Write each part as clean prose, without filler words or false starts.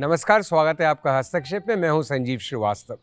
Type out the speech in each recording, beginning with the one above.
नमस्कार, स्वागत है आपका हस्तक्षेप में। मैं हूं संजीव श्रीवास्तव।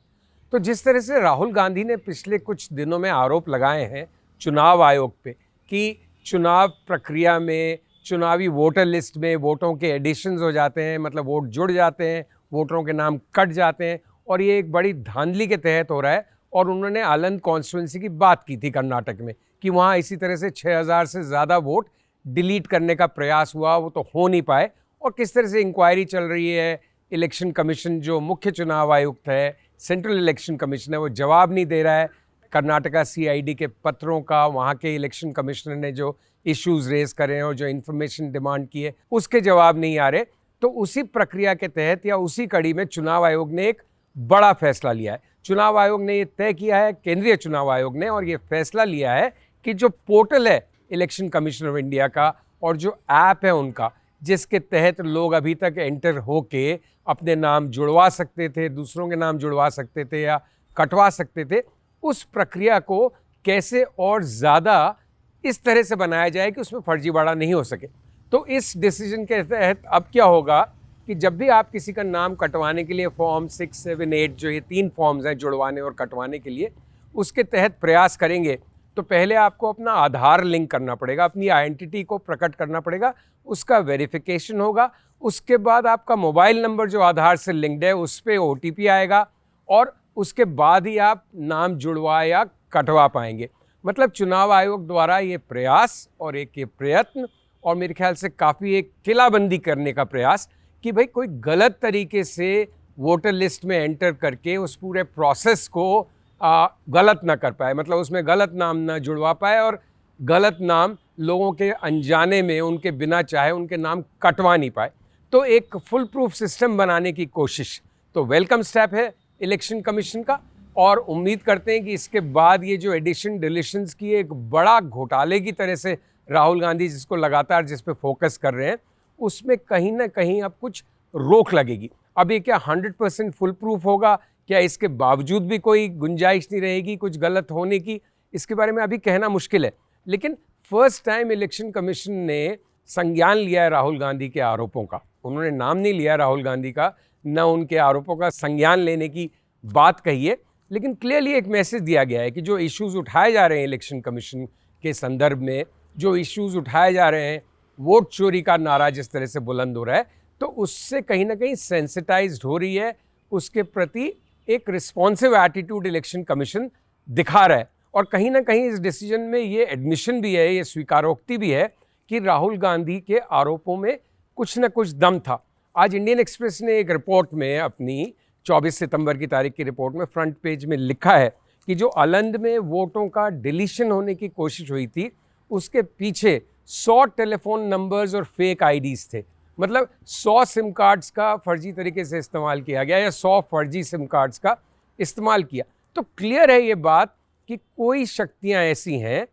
तो जिस तरह से राहुल गांधी ने पिछले कुछ दिनों में आरोप लगाए हैं चुनाव आयोग पे कि चुनाव प्रक्रिया में, चुनावी वोटर लिस्ट में वोटों के एडिशंस हो जाते हैं, मतलब वोट जुड़ जाते हैं, वोटरों के नाम कट जाते हैं और ये एक बड़ी धांधली के तहत हो रहा है। और उन्होंने आलंद कॉन्स्टिट्यूंसी की बात की थी कर्नाटक में कि वहाँ इसी तरह से 6000 से ज़्यादा वोट डिलीट करने का प्रयास हुआ, वो तो हो नहीं पाए। और किस तरह से इंक्वायरी चल रही है, इलेक्शन कमीशन जो मुख्य चुनाव आयुक्त है, सेंट्रल इलेक्शन कमीशन है, वो जवाब नहीं दे रहा है कर्नाटका सीआईडी के पत्रों का। वहाँ के इलेक्शन कमिश्नर ने जो इश्यूज रेज करे हैं और जो इन्फॉर्मेशन डिमांड की है उसके जवाब नहीं आ रहे। तो उसी प्रक्रिया के तहत या उसी कड़ी में चुनाव आयोग ने एक बड़ा फैसला लिया है। चुनाव आयोग ने ये तय किया है, केंद्रीय चुनाव आयोग ने, और ये फैसला लिया है कि जो पोर्टल है इलेक्शन कमीशन ऑफ इंडिया का और जो ऐप है उनका, जिसके तहत लोग अभी तक एंटर होके अपने नाम जुड़वा सकते थे, दूसरों के नाम जुड़वा सकते थे या कटवा सकते थे, उस प्रक्रिया को कैसे और ज़्यादा इस तरह से बनाया जाए कि उसमें फर्जीवाड़ा नहीं हो सके। तो इस डिसीजन के तहत अब क्या होगा कि जब भी आप किसी का नाम कटवाने के लिए फॉर्म 6, 7, 8, जो ये 3 फॉर्म्स हैं जुड़वाने और कटवाने के लिए, उसके तहत प्रयास करेंगे तो पहले आपको अपना आधार लिंक करना पड़ेगा, अपनी आइडेंटिटी को प्रकट करना पड़ेगा, उसका वेरिफिकेशन होगा। उसके बाद आपका मोबाइल नंबर जो आधार से लिंक्ड है उस पर OTP आएगा और उसके बाद ही आप नाम जुड़वा या कटवा पाएंगे। मतलब चुनाव आयोग द्वारा ये प्रयास और एक ये प्रयत्न और मेरे ख्याल से काफ़ी एक किलाबंदी करने का प्रयास कि भाई कोई गलत तरीके से वोटर लिस्ट में एंटर करके उस पूरे प्रोसेस को गलत ना कर पाए, मतलब उसमें गलत नाम ना जुड़वा पाए और गलत नाम लोगों के अनजाने में उनके बिना चाहे उनके नाम कटवा नहीं पाए। तो एक फुल प्रूफ सिस्टम बनाने की कोशिश तो वेलकम स्टेप है इलेक्शन कमीशन का। और उम्मीद करते हैं कि इसके बाद ये जो एडिशन डिलीशंस की एक बड़ा घोटाले की तरह से राहुल गांधी जिसको लगातार जिस पे फोकस कर रहे हैं, उसमें कहीं ना कहीं अब कुछ रोक लगेगी। अब ये क्या 100% फुल प्रूफ होगा, क्या इसके बावजूद भी कोई गुंजाइश नहीं रहेगी कुछ गलत होने की, इसके बारे में अभी कहना मुश्किल है। लेकिन फर्स्ट टाइम इलेक्शन कमीशन ने संज्ञान लिया है राहुल गांधी के आरोपों का। उन्होंने नाम नहीं लिया राहुल गांधी का, न उनके आरोपों का संज्ञान लेने की बात कही है, लेकिन क्लियरली एक मैसेज दिया गया है कि जो इश्यूज उठाए जा रहे हैं इलेक्शन कमीशन के संदर्भ में, जो इश्यूज उठाए जा रहे हैं, वोट चोरी का नारा जिस तरह से बुलंद हो रहा है, तो उससे कहीं ना कहीं सेंसिटाइज्ड हो रही है, उसके प्रति एक रिस्पॉन्सिव एटीट्यूड इलेक्शन कमीशन दिखा रहा है। और कहीं ना कहीं इस डिसीजन में ये एडमिशन भी है, ये स्वीकारोक्ति भी है कि राहुल गांधी के आरोपों में कुछ न कुछ दम था। आज इंडियन एक्सप्रेस ने एक रिपोर्ट में, अपनी 24 सितंबर की तारीख की रिपोर्ट में फ्रंट पेज में लिखा है कि जो आलंद में वोटों का डिलीशन होने की कोशिश हुई थी, उसके पीछे 100 टेलीफोन नंबर्स और फेक आईडीज थे। मतलब 100 सिम कार्ड्स का फर्जी तरीके से इस्तेमाल किया गया या 100 फर्जी सिम कार्ड्स का इस्तेमाल किया। तो क्लियर है ये बात कि कोई शक्तियां ऐसी हैं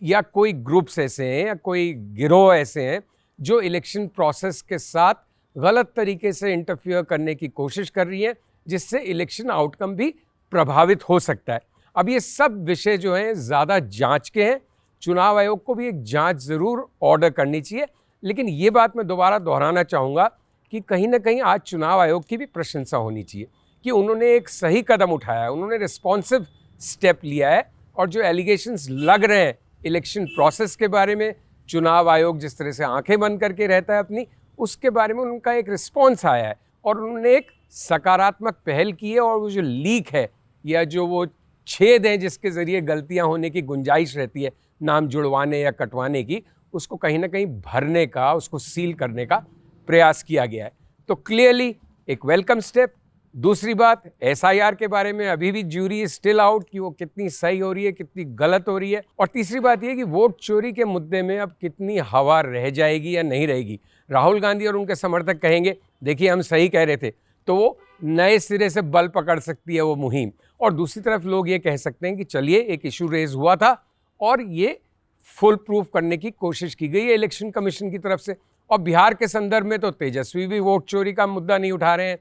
या कोई ग्रुप्स ऐसे हैं या कोई गिरोह ऐसे हैं जो इलेक्शन प्रोसेस के साथ गलत तरीके से इंटरफियर करने की कोशिश कर रही हैं, जिससे इलेक्शन आउटकम भी प्रभावित हो सकता है। अब ये सब विषय जो हैं ज़्यादा जांच के हैं। चुनाव आयोग को भी एक जांच ज़रूर ऑर्डर करनी चाहिए, लेकिन ये बात मैं दोबारा दोहराना चाहूँगा कि कहीं ना कहीं आज चुनाव आयोग की भी प्रशंसा होनी चाहिए कि उन्होंने एक सही कदम उठाया है, उन्होंने रिस्पॉन्सिव स्टेप लिया है। और जो एलिगेशंस लग रहे हैं इलेक्शन प्रोसेस के बारे में, चुनाव आयोग जिस तरह से आंखें बंद करके रहता है अपनी, उसके बारे में उनका एक रिस्पॉन्स आया है और उन्होंने एक सकारात्मक पहल की है। और वो जो लीक है या जो वो छेद हैं जिसके ज़रिए गलतियां होने की गुंजाइश रहती है नाम जुड़वाने या कटवाने की, उसको कहीं ना कहीं भरने का, उसको सील करने का प्रयास किया गया है। तो क्लियरली एक वेलकम स्टेप। दूसरी बात, SIR के बारे में अभी भी ज्यूरी स्टिल आउट कि वो कितनी सही हो रही है, कितनी गलत हो रही है। और तीसरी बात ये कि वोट चोरी के मुद्दे में अब कितनी हवा रह जाएगी या नहीं रहेगी। राहुल गांधी और उनके समर्थक कहेंगे देखिए हम सही कह रहे थे, तो वो नए सिरे से बल पकड़ सकती है वो मुहिम। और दूसरी तरफ लोग ये कह सकते हैं कि चलिए एक इशू रेज हुआ था और ये फुल प्रूफ करने की कोशिश की गई है इलेक्शन कमीशन की तरफ से। और बिहार के संदर्भ में तो तेजस्वी भी वोट चोरी का मुद्दा नहीं उठा रहे हैं।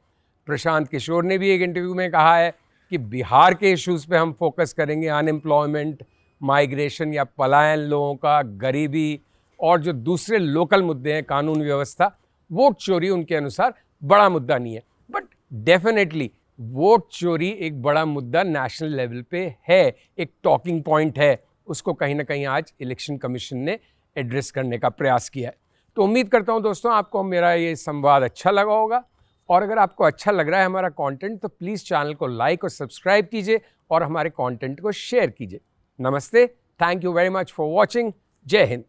प्रशांत किशोर ने भी एक इंटरव्यू में कहा है कि बिहार के इश्यूज़ पे हम फोकस करेंगे, अनएम्प्लॉयमेंट, माइग्रेशन या पलायन लोगों का, गरीबी और जो दूसरे लोकल मुद्दे हैं, कानून व्यवस्था, वोट चोरी उनके अनुसार बड़ा मुद्दा नहीं है, बट डेफिनेटली वोट चोरी एक बड़ा मुद्दा नेशनल लेवल पे है, एक टॉकिंग पॉइंट है, उसको कहीं ना कहीं आज इलेक्शन कमीशन ने एड्रेस करने का प्रयास किया है। तो उम्मीद करता हूं दोस्तों आपको मेरा ये संवाद अच्छा लगा होगा, और अगर आपको अच्छा लग रहा है हमारा कंटेंट तो प्लीज़ चैनल को लाइक और सब्सक्राइब कीजिए और हमारे कंटेंट को शेयर कीजिए। नमस्ते, thank you very much for watching. जय हिंद।